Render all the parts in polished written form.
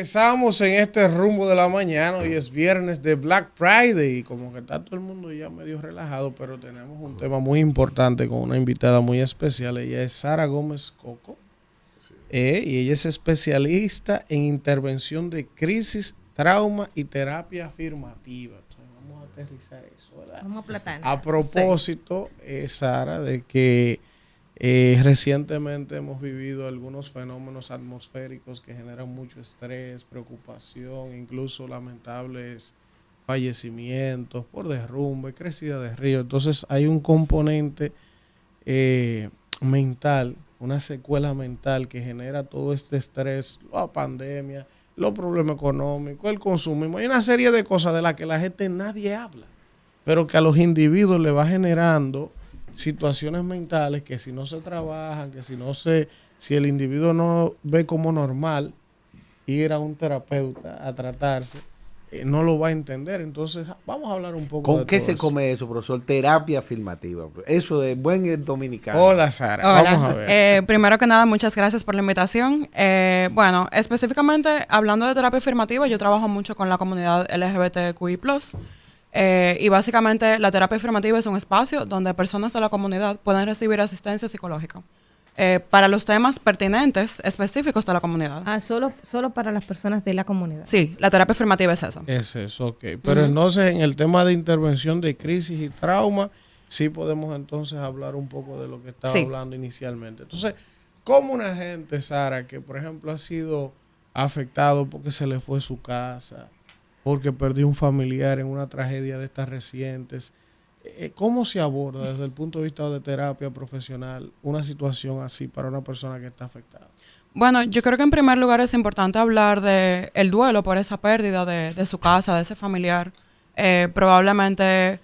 Regresamos en este rumbo de la mañana. Hoy es viernes de Black Friday y como que está todo el mundo ya medio relajado, pero tenemos un tema muy importante con una invitada muy especial. Ella es Sara Gómez Coco y ella es especialista en intervención de crisis, trauma y terapia afirmativa. Entonces, vamos a aterrizar eso, ¿verdad? Vamos a platar. A propósito, Sara, de que recientemente hemos vivido algunos fenómenos atmosféricos que generan mucho estrés, preocupación, incluso lamentables fallecimientos por derrumbe, crecida de río. Entonces hay un componente mental, una secuela mental que genera todo este estrés, la pandemia, los problemas económicos, el consumismo. Hay una serie de cosas de las que la gente nadie habla, pero que a los individuos le va generando situaciones mentales que si no se trabajan, que si el individuo no ve como normal ir a un terapeuta a tratarse, no lo va a entender. Entonces, vamos a hablar un poco ¿Con qué se come eso, profesor? Terapia afirmativa. Eso de buen dominicano. Hola, Sara. Hola. Vamos a ver. Primero que nada, muchas gracias por la invitación. Bueno, específicamente hablando de terapia afirmativa, yo trabajo mucho con la comunidad LGBTQI+. Y básicamente la terapia afirmativa es un espacio donde personas de la comunidad pueden recibir asistencia psicológica para los temas pertinentes, específicos de la comunidad. Ah, solo para las personas de la comunidad. Sí, la terapia afirmativa es eso. Es eso, ok. Pero entonces en el tema de intervención de crisis y trauma, sí podemos entonces hablar un poco de lo que estaba hablando inicialmente. Entonces, ¿cómo una gente, Sara, que por ejemplo ha sido afectado porque se le fue su casa, porque perdió un familiar en una tragedia de estas recientes, ¿cómo se aborda desde el punto de vista de terapia profesional una situación así para una persona que está afectada? Bueno, yo creo que en primer lugar es importante hablar de el duelo por esa pérdida de su casa, de ese familiar. Probablemente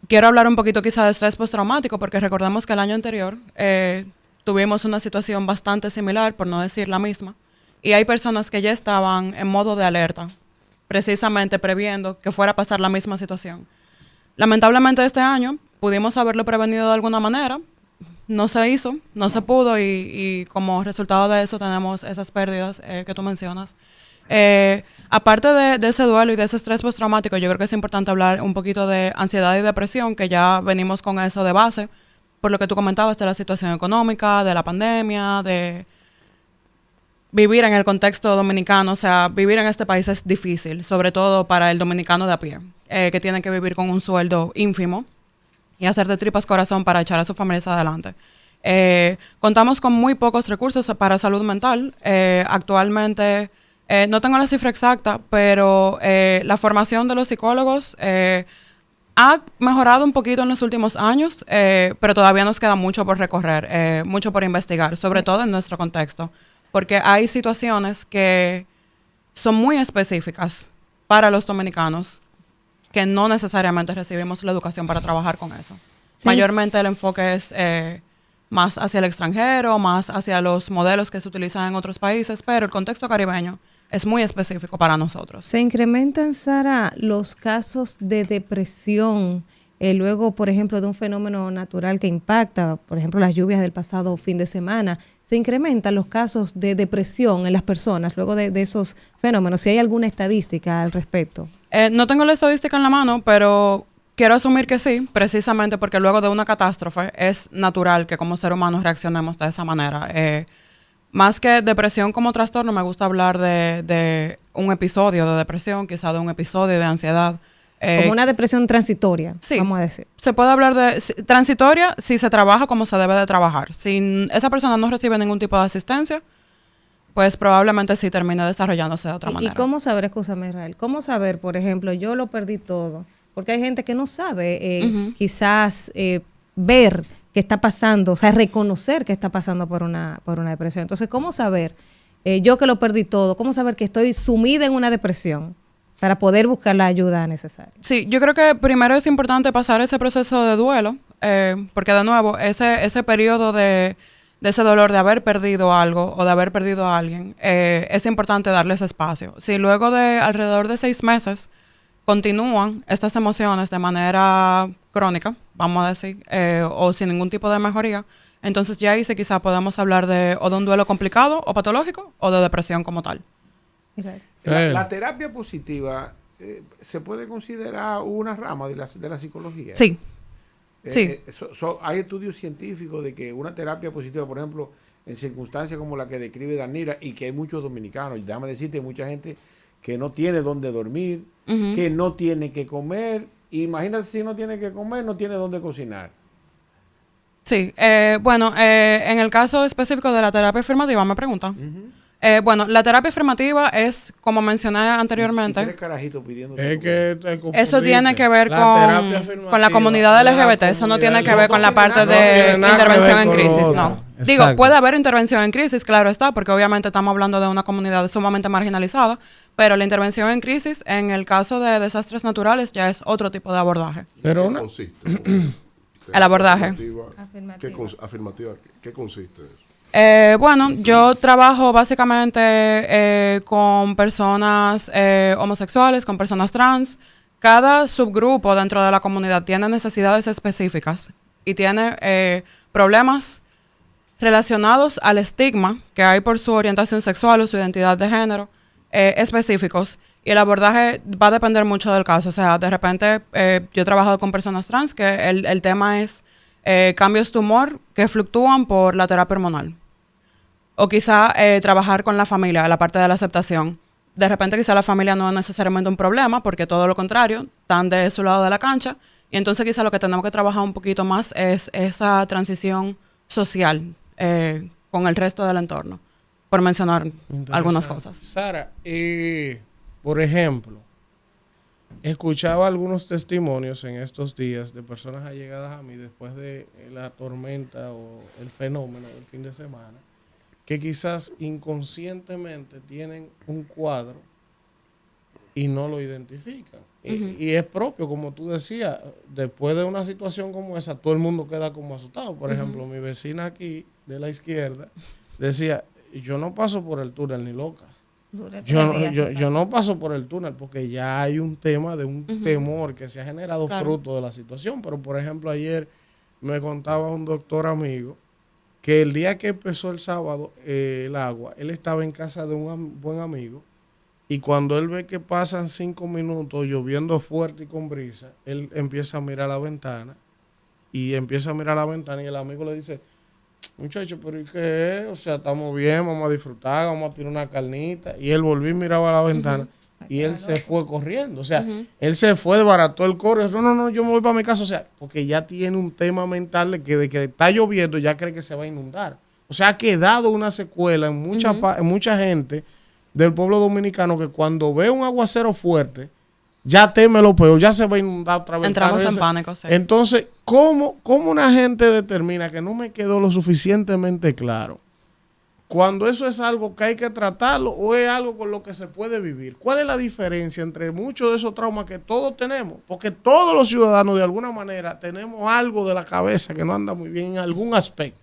quiero hablar un poquito quizá de estrés postraumático, porque recordemos que el año anterior tuvimos una situación bastante similar, por no decir la misma, y hay personas que ya estaban en modo de alerta, precisamente previendo que fuera a pasar la misma situación. Lamentablemente este año pudimos haberlo prevenido de alguna manera, no se hizo, no se pudo y como resultado de eso tenemos esas pérdidas que tú mencionas. Aparte de ese duelo y de ese estrés postraumático, yo creo que es importante hablar un poquito de ansiedad y depresión, que ya venimos con eso de base, por lo que tú comentabas de la situación económica, de la pandemia, de vivir en el contexto dominicano. O sea, vivir en este país es difícil, sobre todo para el dominicano de a pie, que tiene que vivir con un sueldo ínfimo y hacer de tripas corazón para echar a sus familias adelante. Contamos con muy pocos recursos para salud mental. Actualmente, no tengo la cifra exacta, pero la formación de los psicólogos ha mejorado un poquito en los últimos años, pero todavía nos queda mucho por recorrer, mucho por investigar, sobre todo en nuestro contexto. Porque hay situaciones que son muy específicas para los dominicanos que no necesariamente recibimos la educación para trabajar con eso. Sí. Mayormente el enfoque es más hacia el extranjero, más hacia los modelos que se utilizan en otros países, pero el contexto caribeño es muy específico para nosotros. ¿Se incrementan, Sara, los casos de depresión luego, por ejemplo, de un fenómeno natural que impacta, por ejemplo, las lluvias del pasado fin de semana? ¿Se incrementan los casos de depresión en las personas luego de esos fenómenos? ¿Si hay alguna estadística al respecto? No tengo la estadística en la mano, pero quiero asumir que sí, precisamente porque luego de una catástrofe es natural que como ser humanos reaccionemos de esa manera. Más que depresión como trastorno, me gusta hablar de un episodio de depresión, quizá de un episodio de ansiedad. Como una depresión transitoria, sí, vamos a decir. Se puede hablar de transitoria si se trabaja como se debe de trabajar. Si esa persona no recibe ningún tipo de asistencia, pues probablemente sí termine desarrollándose de otra manera. ¿Y cómo saber, escúchame Israel, cómo saber, por ejemplo, yo lo perdí todo? Porque hay gente que no sabe quizás ver qué está pasando, o sea, reconocer que está pasando por una depresión. Entonces, ¿cómo saber, yo que lo perdí todo, cómo saber que estoy sumida en una depresión para poder buscar la ayuda necesaria? Sí, yo creo que primero es importante pasar ese proceso de duelo, porque de nuevo, ese periodo de ese dolor de haber perdido algo o de haber perdido a alguien, es importante darle ese espacio. Si luego de alrededor de 6 meses continúan estas emociones de manera crónica, vamos a decir, o sin ningún tipo de mejoría, entonces ya ahí sí quizá podemos hablar de o de un duelo complicado o patológico o de depresión como tal. Israel. La terapia positiva se puede considerar una rama de la psicología. Sí. Sí. Hay estudios científicos de que una terapia positiva, por ejemplo, en circunstancias como la que describe Danira, y que hay muchos dominicanos, y déjame decirte, hay mucha gente que no tiene dónde dormir, que no tiene que comer. Imagínate si no tiene que comer, no tiene dónde cocinar. Sí, en el caso específico de la terapia afirmativa, me preguntan. Bueno, la terapia afirmativa es, como mencioné anteriormente, Y tres carajitos pidiendo. Es que te eso tiene que ver terapia afirmativa con la comunidad LGBT, eso no tiene que ver con la parte de intervención en crisis, no. Digo, puede haber intervención en crisis, claro está, porque obviamente estamos hablando de una comunidad sumamente marginalizada, pero la intervención en crisis, en el caso de desastres naturales, ya es otro tipo de abordaje. Pero ¿Qué consiste? El abordaje. Afirmativa. ¿Qué consiste eso? Bueno, yo trabajo básicamente con personas homosexuales, con personas trans. Cada subgrupo dentro de la comunidad tiene necesidades específicas y tiene problemas relacionados al estigma que hay por su orientación sexual o su identidad de género específicos. Y el abordaje va a depender mucho del caso. O sea, de repente yo he trabajado con personas trans que el tema es cambios de humor que fluctúan por la terapia hormonal. O quizá trabajar con la familia, la parte de la aceptación. De repente quizá la familia no es necesariamente un problema, porque todo lo contrario, están de su lado de la cancha. Y entonces quizá lo que tenemos que trabajar un poquito más es esa transición social con el resto del entorno, por mencionar algunas cosas. Sara, por ejemplo, escuchaba algunos testimonios en estos días de personas allegadas a mí después de la tormenta o el fenómeno del fin de semana, que quizás inconscientemente tienen un cuadro y no lo identifican. Y es propio, como tú decías, después de una situación como esa, todo el mundo queda como asustado. Por ejemplo, mi vecina aquí, de la izquierda, decía, yo no paso por el túnel ni loca. Yo no paso por el túnel porque ya hay un tema de un temor que se ha generado fruto de la situación. Pero, por ejemplo, ayer me contaba un doctor amigo que el día que empezó el sábado el agua, él estaba en casa de un buen amigo y cuando él ve que pasan 5 minutos lloviendo fuerte y con brisa, él empieza a mirar la ventana y el amigo le dice, muchacho, pero ¿y qué es? O sea, estamos bien, vamos a disfrutar, vamos a tirar una carnita. Y él volvió y miraba a la ventana y él se fue corriendo. O sea, él se fue, desbarató el coro. No, yo me voy para mi casa. O sea, porque ya tiene un tema mental de que está lloviendo, ya cree que se va a inundar. O sea, ha quedado una secuela en mucha gente del pueblo dominicano que cuando ve un aguacero fuerte, ya teme lo peor, ya se va a inundar otra vez. Entramos en pánico, sí. Entonces, ¿cómo una gente determina, que no me quedó lo suficientemente claro, cuando eso es algo que hay que tratarlo o es algo con lo que se puede vivir? ¿Cuál es la diferencia entre muchos de esos traumas que todos tenemos? Porque todos los ciudadanos de alguna manera tenemos algo de la cabeza que no anda muy bien en algún aspecto.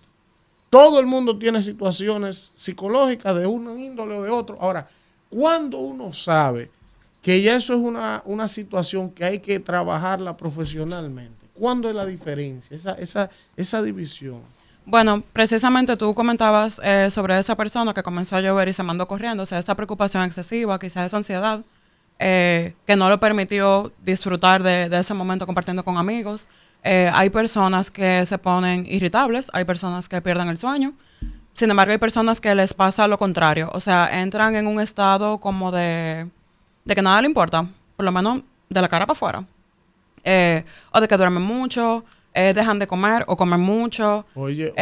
Todo el mundo tiene situaciones psicológicas de un índole o de otro. Ahora, ¿cuándo uno sabe que ya eso es una situación que hay que trabajarla profesionalmente? ¿Cuándo es la diferencia, esa división? Bueno, precisamente tú comentabas sobre esa persona que comenzó a llover y se mandó corriendo, o sea, esa preocupación excesiva, quizás esa ansiedad, que no le permitió disfrutar de ese momento compartiendo con amigos. Hay personas que se ponen irritables, hay personas que pierden el sueño. Sin embargo, hay personas que les pasa lo contrario, o sea, entran en un estado como de que nada le importa, por lo menos de la cara para afuera. O de que duermen mucho, dejan de comer o comen mucho. Oye,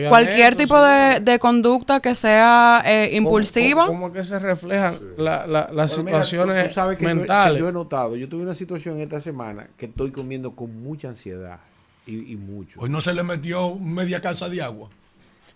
cualquier tipo de conducta que sea impulsiva. ¿Cómo que se reflejan las situaciones mira, tú sabes que mentales? Yo he notado, yo tuve una situación esta semana que estoy comiendo con mucha ansiedad y mucho. Hoy no se le metió media calza de agua.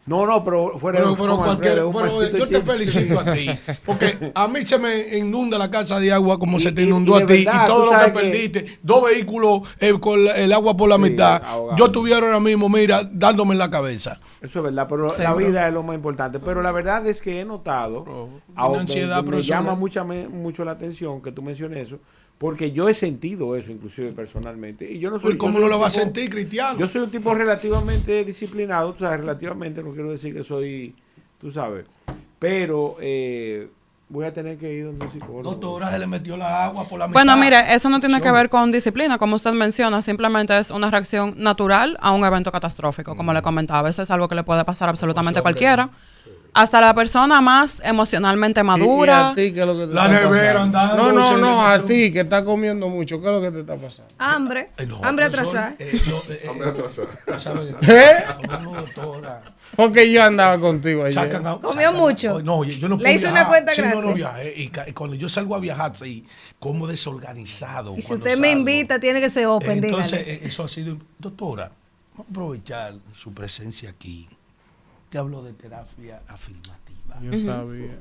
No, pero fuera yo te felicito a ti, porque a mí se me inunda la casa de agua como se te inundó a ti, verdad, y todo lo que perdiste, 2 vehículos con el agua por la mitad, ahogado. yo estuviera ahora mismo, mira, dándome en la cabeza. Eso es verdad, pero la vida es lo más importante. Pero la verdad es que he notado, me llama mucho la atención que tú menciones eso, porque yo he sentido eso, inclusive personalmente. Y yo no soy, ¿Cómo no lo vas a sentir, Cristiano? Yo soy un tipo relativamente disciplinado, tú sabes, relativamente, no quiero decir que soy, tú sabes, pero voy a tener que ir donde un psicólogo. Doctora, se le metió la agua por la mitad. Bueno, mire, eso no tiene que ver con disciplina, como usted menciona, simplemente es una reacción natural a un evento catastrófico, como le comentaba. Eso es algo que le puede pasar absolutamente a cualquiera. Hasta la persona más emocionalmente madura. ¿Y a ti qué es lo que te La está nevera pasando? andando, No, a metió- ti que estás comiendo mucho, ¿qué es lo que te está pasando? Hambre. No, hambre profesor, atrasada. Hombre atrasado. ¿sabe? ¿Eh? No, doctora. Porque yo andaba contigo ayer. Comió mucho. No, yo no Le puedo hice una viajar. cuenta Sí, grande. no viajé. Y cuando yo salgo a viajar, sí, como desorganizado. Y si cuando usted me salgo. invita, tiene que ser open, Entonces, dígale. eso ha sido. Doctora, vamos a aprovechar su presencia aquí. Te hablo de terapia afirmativa. Yo sabía.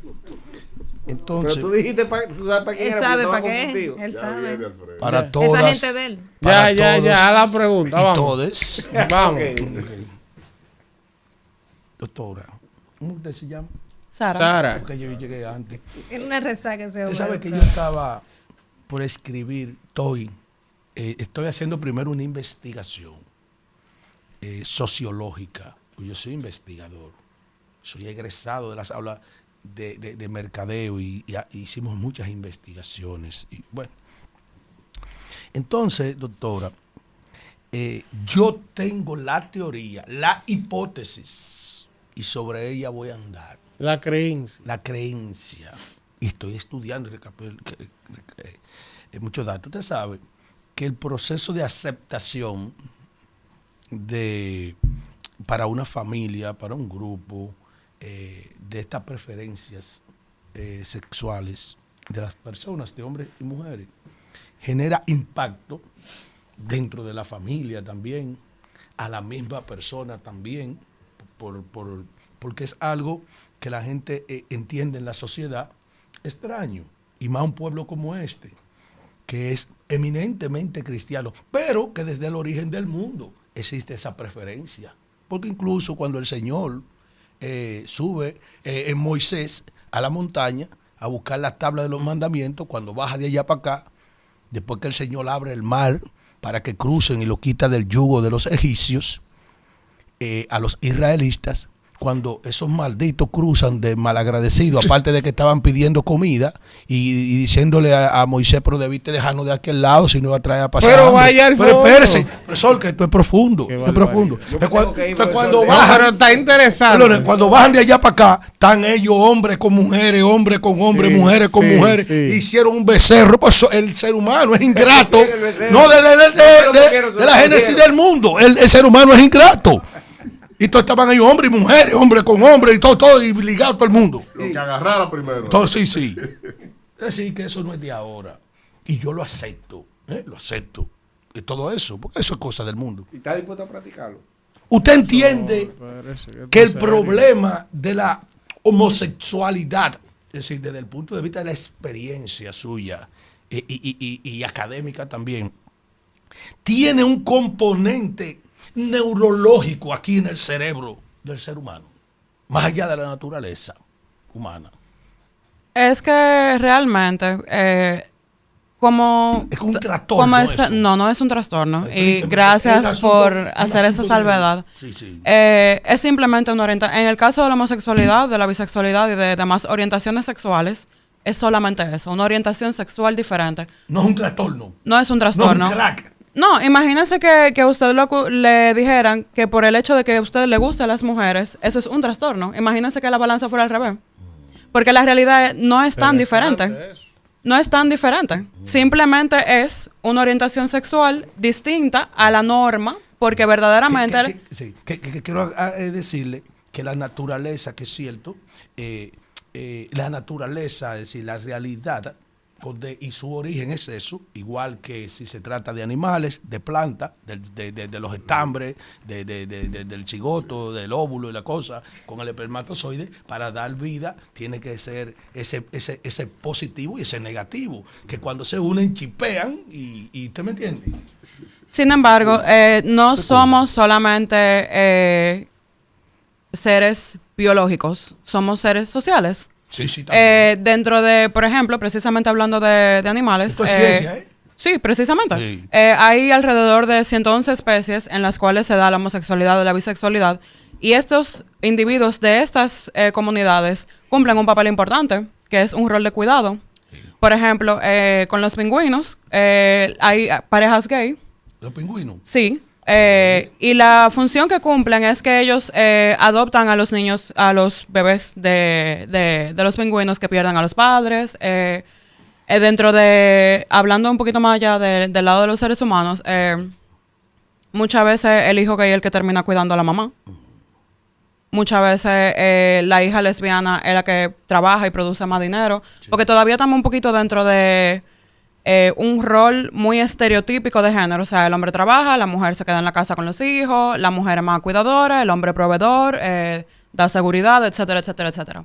Entonces, Pero tú dijiste para quién Él era, porque sabe estaba para qué. confundido. Él Ya sabe. viene, Alfredo. para todas. Esa gente de él. para Ya, todos haz la pregunta, y vamos. todes. Vamos. Ok. Doctora, ¿cómo usted se llama? Sara. Sara. Porque yo llegué antes. En una resaca ese Usted hombre. sabe que yo doctor. estaba por escribir, estoy haciendo primero una investigación sociológica. Yo soy investigador, soy egresado de las aulas de mercadeo y hicimos muchas investigaciones. Y bueno, entonces, doctora, yo tengo la teoría, la hipótesis, y sobre ella voy a andar. La creencia. La creencia. Y estoy estudiando muchos datos. Usted sabe que el proceso de aceptación para una familia, para un grupo, de estas preferencias sexuales de las personas, de hombres y mujeres, genera impacto dentro de la familia también, a la misma persona también, porque es algo que la gente entiende en la sociedad extraño, y más un pueblo como este, que es eminentemente cristiano, pero que desde el origen del mundo existe esa preferencia, porque incluso cuando el Señor sube en Moisés a la montaña a buscar la tabla de los mandamientos, cuando baja de allá para acá, después que el Señor abre el mar para que crucen y lo quita del yugo de los egipcios, a los israelitas, cuando esos malditos cruzan de malagradecidos, aparte de que estaban pidiendo comida y diciéndole a Moisés, pero debiste dejarnos de aquel lado si no va a traer a pasar Pero hambre. vaya al Pero fondo. espérese, profesor, que esto es profundo, Qué esto es profundo. barbaridad. Entonces, que ir, cuando profesor, No, bajan, pero está interesante. perdone, cuando bajan de allá para acá, están ellos hombres con mujeres, hombres con hombres, Sí, mujeres con sí, mujeres, sí. hicieron un becerro. Pues el ser humano es ingrato, El becerro. no de Yo la génesis del mundo, el ser humano es ingrato. Y todos estaban ahí hombres y mujeres, hombres con hombres y todo y ligado todo el mundo. Lo que agarrara primero. Entonces, sí. Es decir, que eso no es de ahora. Y yo lo acepto, lo acepto. Y todo eso, porque eso es cosa del mundo. ¿Y está dispuesto a practicarlo? Usted entiende Parece que que el esto es problema de la homosexualidad, es decir, desde el punto de vista de la experiencia suya y académica también, tiene un componente neurológico aquí en el cerebro del ser humano, más allá de la naturaleza humana. Es que realmente, como... Es como un trastorno como eso. no es un trastorno. Y Explíqueme, el gracias asunto- por el hacer esa asunto de- salvedad. Sí, sí. Es simplemente una orientación. En el caso de la homosexualidad, de la bisexualidad y de demás orientaciones sexuales, es solamente eso, una orientación sexual diferente. No es un trastorno. No es un No es trastorno. un crack. No, imagínese que a usted le dijeran que por el hecho de que a usted le gusten las mujeres, eso es un trastorno. Imagínese que la balanza fuera al revés. Porque la realidad no es tan diferente. eso. No es tan diferente. Simplemente es una orientación sexual distinta a la norma, porque verdaderamente... Que quiero decirle que la naturaleza, que es cierto, la naturaleza, es decir, la realidad y su origen es eso, igual que si se trata de animales, de plantas, de los estambres, del cigoto, del óvulo y la cosa, con el espermatozoide, para dar vida tiene que ser ese positivo y ese negativo, que cuando se unen chipean y ¿usted me entiende? Sin embargo, no somos solamente seres biológicos, somos seres sociales. Sí, también. Dentro de, por ejemplo, precisamente hablando de animales. Esto es ciencia, ¿eh? Sí, precisamente. Sí. Hay alrededor de 111 especies en las cuales se da la homosexualidad o la bisexualidad. Y estos individuos de estas comunidades cumplen un papel importante. que es un rol de cuidado. Por ejemplo, con los pingüinos, hay parejas gay. ¿Los pingüinos? Sí. Y la función que cumplen es que ellos adoptan a los niños, a los bebés de los pingüinos que pierden a los padres. Dentro de, hablando un poquito más allá del lado de los seres humanos, muchas veces el hijo gay es el que termina cuidando a la mamá. Muchas veces la hija lesbiana es la que trabaja y produce más dinero. Sí. Porque todavía estamos un poquito dentro de un rol muy estereotípico de género. O sea, el hombre trabaja, la mujer se queda en la casa con los hijos, la mujer es más cuidadora, el hombre proveedor, da seguridad, etcétera, etcétera, etcétera.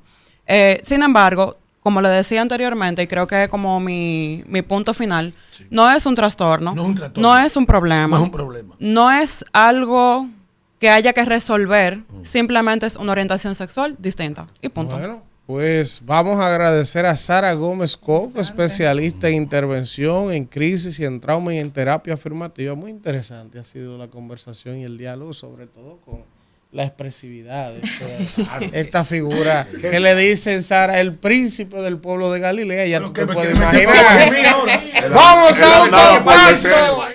Sin embargo, como le decía anteriormente, y creo que como mi punto final, sí. No es un trastorno, no es un problema, no es algo que haya que resolver, simplemente es una orientación sexual distinta y punto. Bueno, pues vamos a agradecer a Sara Gómez Coco, especialista en intervención, en crisis y en trauma y en terapia afirmativa. Muy interesante ha sido la conversación y el diálogo, sobre todo con la expresividad de esta figura que le dicen, Sara, el príncipe del pueblo de Galilea. Ya tú te puedes imaginar. ¡Vamos a un contacto!